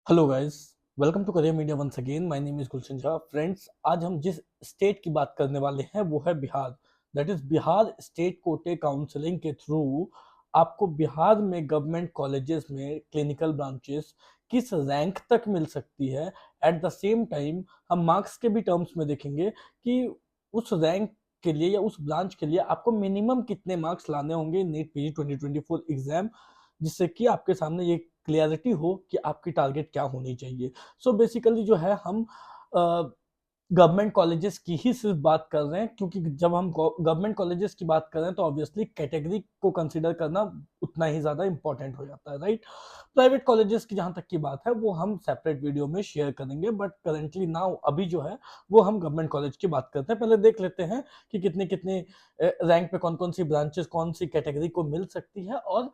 Hello guys, welcome to career media once again. My name is Gulshan Jha. Friends, आज हम जिस state की बात करने वाले हैं वो है Bihar. That is Bihar state कोटे काउंसलिंग के थ्रू आपको बिहार में गवर्नमेंट कॉलेजेस में क्लिनिकल ब्रांचेस किस रैंक तक मिल सकती है। एट द सेम टाइम हम मार्क्स के भी टर्म्स में देखेंगे कि उस रैंक के लिए या उस ब्रांच के लिए आपको मिनिमम कितने मार्क्स लाने होंगे नीट पीजी 2024 एग्जाम, जिससे कि आपके सामने ये क्लियरिटी हो कि आपकी टारगेट क्या होनी चाहिए। सो बेसिकली जो है हम गवर्नमेंट कॉलेजेस की ही सिर्फ बात कर रहे हैं, क्योंकि जब हम गवर्नमेंट कॉलेजेस की बात कर रहे हैं तो ऑब्वियसली कैटेगरी को कंसीडर करना उतना ही ज्यादा इंपॉर्टेंट हो जाता है, राइट। प्राइवेट कॉलेजेस की जहां तक की बात है वो हम सेपरेट वीडियो में शेयर करेंगे, बट करेंटली नाउ अभी जो है वो हम गवर्नमेंट कॉलेज की बात करते हैं। पहले देख लेते हैं कि कितने कितने रैंक पे कौन कौन सी ब्रांचेस कौन सी कैटेगरी को मिल सकती है और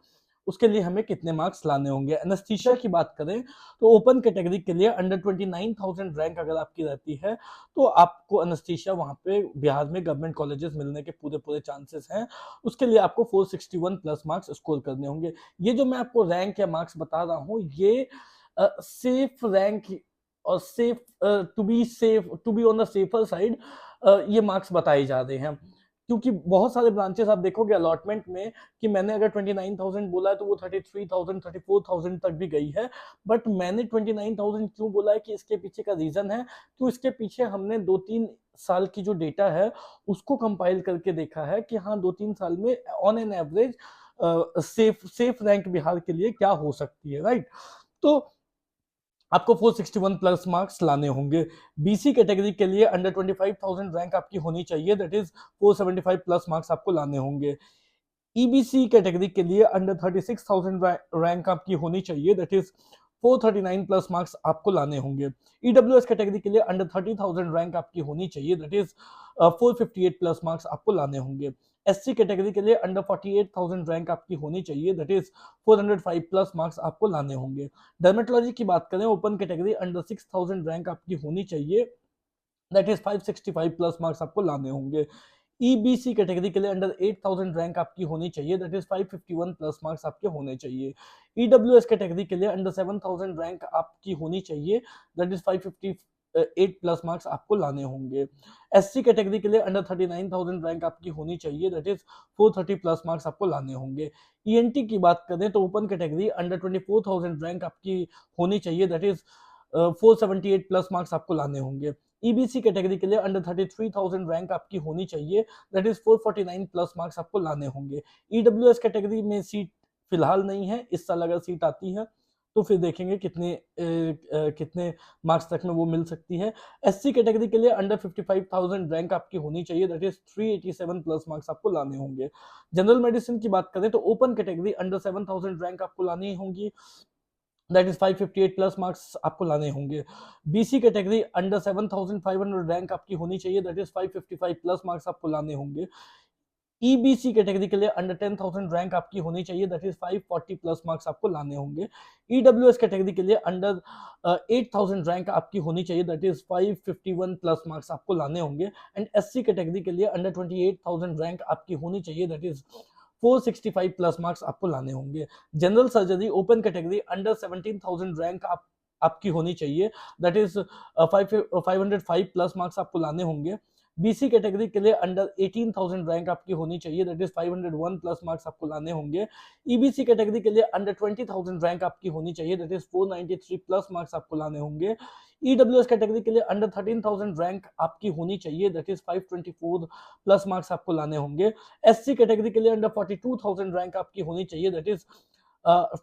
उसके लिए हमें कितने मार्क्स लाने होंगे। एनेस्थीसिया की बात करें तो ओपन कैटेगरी के लिए अंडर 29,000 रैंक अगर आपकी रहती है तो आपको एनेस्थीसिया वहां पे बिहार में गवर्नमेंट कॉलेजेस मिलने के पूरे पूरे चांसेस हैं। उसके लिए आपको 461 प्लस मार्क्स स्कोर करने होंगे। ये जो मैं आपको रैंक या मार्क्स बता रहा हूँ ये सेफ रैंक और safe to be on the safer side ये मार्क्स बताए जा रहे हैं, क्योंकि बहुत सारे ब्रांचेस आप देखोगे अलॉटमेंट में कि मैंने अगर 29,000 बोला है तो वो 33,000 34,000 तक भी गई है। बट मैंने 29,000 क्यों बोला है कि इसके पीछे का रीजन है, तो इसके पीछे हमने 2-3 साल की जो डेटा है उसको कंपाइल करके देखा है कि हाँ 2-3 साल में on an average safe rank Bihar के लिए क्या हो सकती है, राइट। तो आपको 461 प्लस मार्क्स लाने होंगे। बीसी कैटेगरी के लिए अंडर 25,000 रैंक आपकी होनी चाहिए, दैट इज 475 प्लस मार्क्स आपको लाने होंगे। ईबीसी कैटेगरी के लिए अंडर 36,000 रैंक आपकी होनी चाहिए, दैट इज 439 प्लस मार्क्स आपको लाने होंगे। ईडब्ल्यूएस कैटेगरी के लिए अंडर 30,000 रैंक आपकी होनी चाहिए, दैट इज 458 प्लस मार्क्स आपको लाने होंगे। एससी कैटेगरी के लिए अंडर 48,000 रैंक आपकी होनी चाहिए, दैट इज 405 प्लस मार्क्स आपको लाने होंगे। डर्मेटोलॉजी की बात करें, ओपन कैटेगरी अंडर 6,000 रैंक आपकी होनी चाहिए, दैट इज 565 प्लस मार्क्स आपको लाने होंगे। ईबीसी कैटेगरी के लिए अंडर 8,000 रैंक आपकी होनी चाहिए, दैट इज 551 प्लस मार्क्स आपके होने चाहिए। ईडब्ल्यूएस कैटेगरी के लिए अंडर 7,000 रैंक आपकी होनी चाहिए, दैट इज 558 प्लस मार्क्स आपको लाने होंगे। एससी कैटेगरी के लिए अंडर 39,000 रैंक आपकी होनी चाहिए, दैट इज 430 प्लस मार्क्स आपको लाने होंगे। ईएनटी की बात करें तो ओपन कैटेगरी अंडर 24,000 रैंक आपकी होनी चाहिए, दैट इज 478 प्लस मार्क्स आपको लाने होंगे। ईबीसी कैटेगरी के लिए अंडर 33,000 रैंक आपकी होनी चाहिए, दैट इज 449 प्लस मार्क्स आपको लाने होंगे। ईडब्ल्यूएस कैटेगरी में सीट फिलहाल नहीं है, इस साल अगर सीट आती है तो फिर देखेंगे कितने मार्क्स तक में वो मिल सकती है। एससी कैटेगरी के लिए अंडर 55,000 रैंक आपकी होनी चाहिए, दैट इज 387 प्लस मार्क्स आपको लाने होंगे। जनरल मेडिसिन की बात करें तो ओपन कैटेगरी अंडर 7,000 रैंक आपको लानी होंगी, दैट इज 558 प्लस मार्क्स आपको लाने होंगे। बीसी कैटेगरी अंडर 7,500 रैंक आपकी होनी चाहिए, दैट इज 555 प्लस मार्क्स आपको लाने होंगे। ईबीसी कैटेगरी के लिए अंडर 10,000 रैंक आपकी होनी चाहिए, दैट इज 540 प्लस मार्क्स आपको लाने होंगे। ईडब्ल्यूएस कैटेगरी के लिए अंडर 8,000 रैंक आपकी होनी चाहिए, दैट इज 551 प्लस मार्क्स आपको लाने होंगे। एंड एससी कैटेगरी के लिए अंडर 28,000 रैंक आपकी होनी चाहिए, दैट इज 465 प्लस मार्क्स आपको लाने होंगे। General surgery open category under 17,000 rank आपकी होनी चाहिए, दैट इज 505 प्लस मार्क्स आपको लाने होंगे। बीसी कैटेगरी के लिए अंडर 18,000 रैंक आपकी होनी चाहिए, दैट इज 501 प्लस मार्क्स आपको लाने होंगे। ईबीसी कैटेगरी के लिए अंडर 20,000 रैंक आपकी होनी चाहिए, दैट इज 493 प्लस मार्क्स आपको लाने होंगे। ईडब्ल्यूएस कैटेगरी के लिए अंडर 13,000 रैंक आपकी होनी चाहिए, दैट इज 524 प्लस मार्क्स आपको लाने होंगे। एससी कैटेगरी के लिए अंडर 42,000 रैंक आपकी होनी चाहिए, दैट इज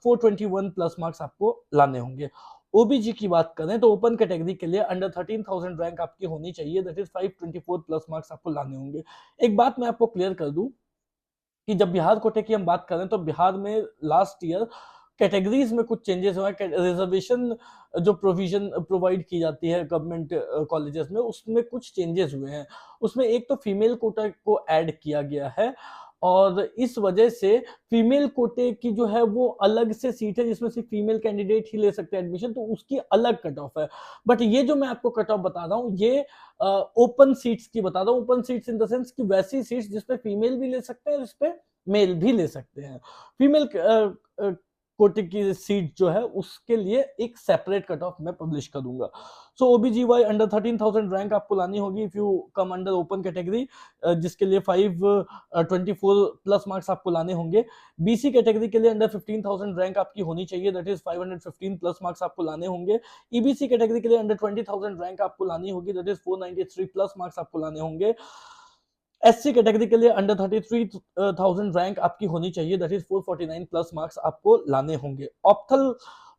421 प्लस मार्क्स आपको लाने होंगे। ओबीजी की बात करें तो ओपन कैटेगरी के लिए अंडर 13,000 रैंक आपकी होनी चाहिए, दैट इज 524 प्लस मार्क्स आपको लाने होंगे। एक बात मैं आपको क्लियर कर दूं कि जब बिहार कोटे की हम बात करें तो बिहार में लास्ट ईयर कैटेगरीज में कुछ चेंजेस हुआ है। रिजर्वेशन जो प्रोविजन प्रोवाइड की जाती है गवर्नमेंट कॉलेजेस में, उसमें कुछ चेंजेस हुए हैं। उसमें एक तो फीमेल कोटा को ऐड किया गया है और इस वजह से फीमेल कोटे की जो है वो अलग से सीट है जिसमें सिर्फ फीमेल कैंडिडेट ही ले सकते हैं एडमिशन, तो उसकी अलग कट ऑफ है। बट ये जो मैं आपको कट ऑफ बता रहा हूँ ये ओपन सीट्स की बता रहा हूँ। Open seats in the sense कि वैसी सीट्स जिसपे फीमेल भी ले सकते हैं और जिसपे मेल भी ले सकते हैं। फीमेल कोटे की सीट जो है उसके लिए एक सेपरेट कट ऑफ मैं पब्लिश करूंगा। सो ओबीजीवाई अंडर 13,000 रैंक आपको लानी होगी if you come under open category, जिसके लिए 524 प्लस मार्क्स आपको लाने होंगे। बीसी कैटेगरी के लिए अंडर 15,000 रैंक आपकी होनी चाहिए, दैट इज 515 प्लस मार्क्स आपको लाने होंगे। ईबीसी कैटेगरी के लिए अंडर 20,000 रैंक आपको लानी होगी, दैट इज 493 प्लस मार्क्स आपको लाने होंगे। एससी कैटेगरी के लिए अंडर 33,000 रैंक आपकी होनी चाहिए, दैट इज 449 प्लस मार्क्स आपको लाने होंगे। ऑप्थल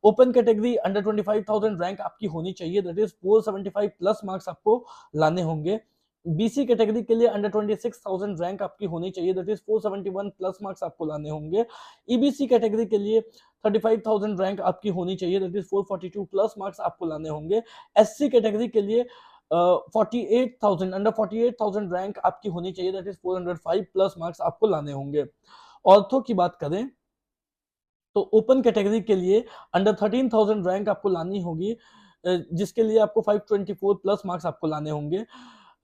ओपन कैटेगरी अंडर 25,000 रैंक आपकी होनी चाहिए, दैट इज 475 प्लस मार्क्स आपको लाने होंगे। बीसी कैटेगरी के लिए अंडर 26,000 रैंक आपकी होनी चाहिए, दैट इज 471 प्लस मार्क्स आपको लाने होंगे। ईबीसी कैटेगरी के लिए 35,000 रैंक आपकी होनी चाहिए, दैट इज 442 प्लस मार्क्स आपको लाने होंगे। एससी कैटेगरी के लिए 48,000 अंडर 48,000 रैंक आपकी होनी चाहिए, दैट इज 405 प्लस मार्क्स आपको लाने होंगे। ऑर्थो की बात करें तो ओपन कैटेगरी के लिए अंडर 13,000 रैंक आपको लानी होगी, जिसके लिए आपको 524 प्लस मार्क्स आपको लाने होंगे।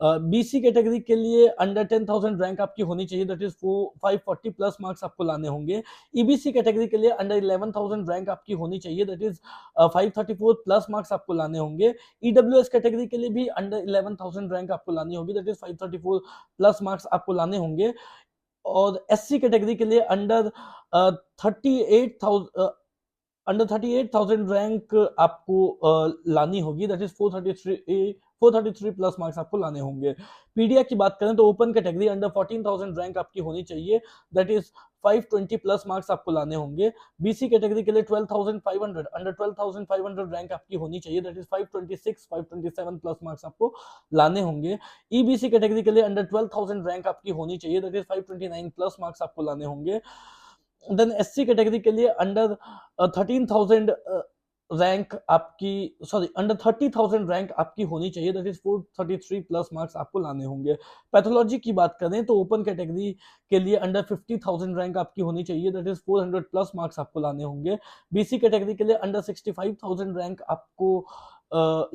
बीसी कैटेगरी के लिए अंडर 10,000 रैंक आपकी होनी चाहिए, दैट इज 540 प्लस मार्क्स आपको लाने होंगे। ईबीसी कैटेगरी के लिए अंडर 11,000 रैंक आपकी होनी चाहिए, दैट इज 534 प्लस मार्क्स आपको लाने होंगे। ईडब्ल्यूएस कैटेगरी के लिए भी अंडर 11,000 रैंक आपको लानी होगी, दैट इज 534 प्लस मार्क्स आपको लाने होंगे। और एससी कैटेगरी के लिए अंडर 38,000 अंडर 38,000 रैंक आपको लानी होगी, दैट इज 433 प्लस मार्क्स आपको लाने होंगे। पीडिया की बात करें तो ओपन कैटेगरी अंडर 14,000 रैंक आपकी होनी चाहिए, दैट इज 520 प्लस मार्क्स आपको लाने होंगे। बीसी कैटेगरी के लिए 12,500 अंडर 12,500 रैंक आपकी होनी चाहिए, दैट इज 527 प्लस मार्क्स आपको लाने होंगे। ईबीसी कैटेगरी के लिए अंडर 12,000 रैंक आपकी होनी चाहिए, दैट इज 529 प्लस मार्क्स आपको लाने होंगे। देन एससी कैटेगरी के लिए अंडर 13,000 रैंक आपकी अंडर 30,000 रैंक आपकी होनी चाहिए, दैट इज 433 प्लस मार्क्स आपको लाने होंगे। पैथोलॉजी की बात करें तो ओपन कैटेगरी के लिए अंडर 50,000 रैंक आपकी होनी चाहिए, दैट इज 400 प्लस मार्क्स आपको लाने होंगे। बीसी कैटेगरी के लिए अंडर 65,000 रैंक आपको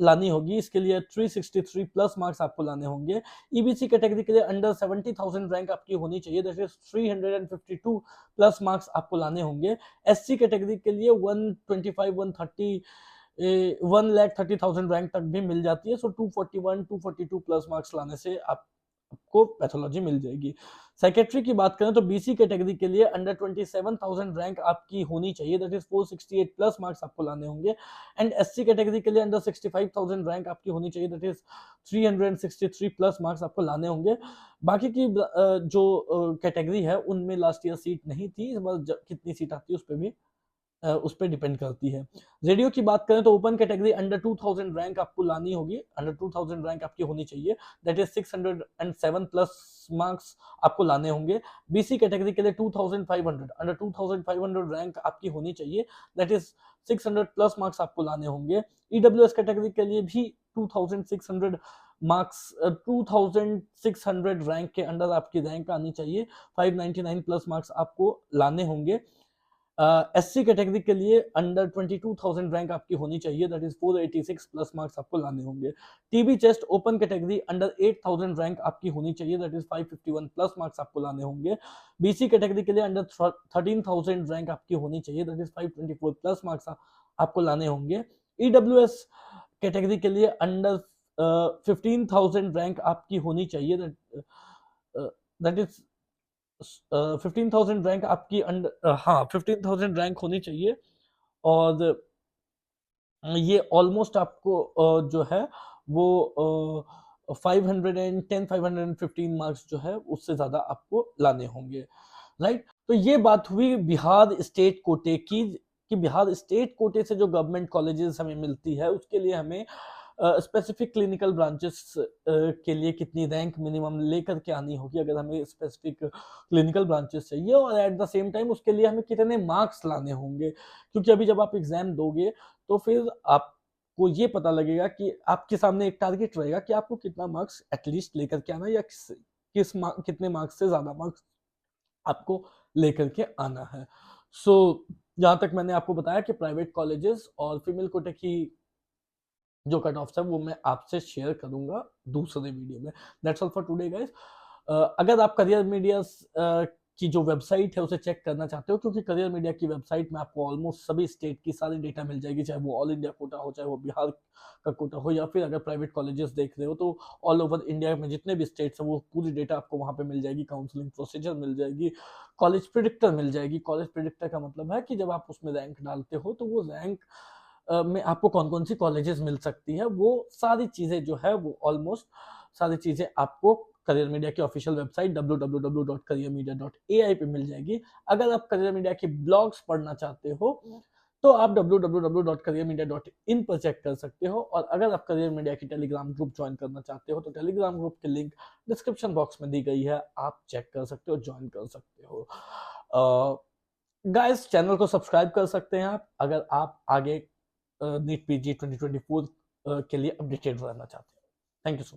लानी होगी, इसके लिए 363 प्लस मार्क्स आपको लाने होंगे। ईबीसी कैटेगरी के लिए अंडर 70,000 रैंक आपकी होनी चाहिए, दैट इज 352 प्लस मार्क्स आपको लाने होंगे। एससी कैटेगरी के लिए 125 130 1,30,000 रैंक तक भी मिल जाती है, सो 241 242 प्लस मार्क्स लाने से आपको पैथोलॉजी मिल जाएगी। सेक्रेटरी की बात करें तो बीसी कैटेगरी के लिए अंडर 27,000 रैंक आपकी होनी चाहिए, दैट इज 468 प्लस मार्क्स आपको लाने होंगे। एंड एससी कैटेगरी के लिए अंडर 65,000 रैंक आपकी होनी चाहिए, दैट इज 363 प्लस मार्क्स आपको लाने होंगे। बाकी की जो कैटेगरी है उनमें लास्ट ईयर सीट नहीं थी, बस कितनी सीट आती है उस पर भी उस पर डिपेंड करती है। रेडियो की बात करें तो ओपन कैटेगरी अंडर 2,000 रैंक आपको लानी होगी, अंडर 2,000 रैंक आपकी होनी चाहिए, दैट इज 607 प्लस मार्क्स आपको लाने होंगे। बीसी कैटेगरी के लिए 2,500 अंडर 2,500 रैंक आपकी होनी चाहिए, दैट इज 600 प्लस मार्क्स आपको लाने होंगे। ईडब्ल्यूएस कैटेगरी के लिए भी 2,600 मार्क्स 2,600 रैंक के अंडर आपकी रैंक आनी चाहिए, 599 प्लस मार्क्स आपको लाने होंगे। एससी कैटेगरी के लिए अंडर 22,000 रैंक आपकी होनी चाहिए, दैट इज 486 प्लस मार्क्स आपको लाने होंगे। TB chest open category under 8,000 rank आपकी होनी चाहिए, दैट इज 551 प्लस मार्क्स आपको लाने होंगे। बीसी कैटेगरी के लिए अंडर 13,000 रैंक आपकी होनी चाहिए, दैट इज 524 प्लस मार्क्स आपको लाने होंगे। ईडब्ल्यूएस कैटेगरी के लिए अंडर 15,000 रैंक आपकी होनी चाहिए, दैट इज 15,000 रैंक आपकी अंडर 15,000 रैंक होनी चाहिए। और ये ऑलमोस्ट आपको जो है वो 510 515 मार्क्स जो है उससे ज्यादा आपको लाने होंगे, राइट। तो ये बात हुई बिहार स्टेट कोटे की, कि बिहार स्टेट कोटे से जो गवर्नमेंट कॉलेजेस हमें मिलती है उसके लिए हमें स्पेसिफिक क्लिनिकल ब्रांचेस के लिए कितनी रैंक मिनिमम लेकर के आनी होगी अगर हमें स्पेसिफिक क्लिनिकल ब्रांचेस चाहिए, और एट द सेम टाइम उसके लिए हमें कितने मार्क्स लाने होंगे, क्योंकि अभी जब आप एग्जाम दोगे तो फिर आपको ये पता लगेगा कि आपके सामने एक टारगेट रहेगा कि आपको कितना मार्क्स एटलीस्ट लेकर के आना है, या कितने मार्क्स से ज्यादा मार्क्स आपको लेकर के आना है। सो जहां तक मैंने आपको बताया कि प्राइवेट कॉलेजेस और फीमेल कोटे की जो कट ऑफ है वो मैं आपसे शेयर करूंगा दूसरे वीडियो में। That's all for today guys. अगर आप करियर मीडिया की जो वेबसाइट है उसे चेक करना चाहते हो, क्योंकि करियर मीडिया की वेबसाइट में आपको ऑलमोस्ट सभी स्टेट की सारी डेटा मिल जाएगी, चाहे वो ऑल इंडिया कोटा हो, चाहे वो बिहार का कोटा हो, या फिर अगर प्राइवेट कॉलेजेस देख रहे हो तो ऑल ओवर इंडिया में जितने भी स्टेट्स हैं वो पूरी डेटा आपको वहाँ पे मिल जाएगी, काउंसलिंग प्रोसीजर मिल जाएगी, कॉलेज प्रिडिक्टर मिल जाएगी। कॉलेज प्रिडिक्टर का मतलब है कि जब आप उसमें रैंक डालते हो तो वो रैंक में आपको कौन कौन सी कॉलेजेस मिल सकती है, वो सारी चीजें जो है वो ऑलमोस्ट सारी चीजें आपको करियर मीडिया की ऑफिशियल वेबसाइट www.careermedia.ai पे मिल जाएगी। अगर आप करियर मीडिया के ब्लॉग्स पढ़ना चाहते हो तो आप www.careermedia.in पर चेक कर सकते हो, और अगर आप करियर मीडिया की टेलीग्राम ग्रुप ज्वाइन करना चाहते हो तो टेलीग्राम ग्रुप की लिंक डिस्क्रिप्शन बॉक्स में दी गई है, आप चेक कर सकते हो, ज्वाइन कर सकते हो। गाइस, चैनल को सब्सक्राइब कर सकते हैं आप, अगर आप आगे नीट पीजी 2024 के लिए अपडेटेड रहना चाहते हैं। Thank you so much.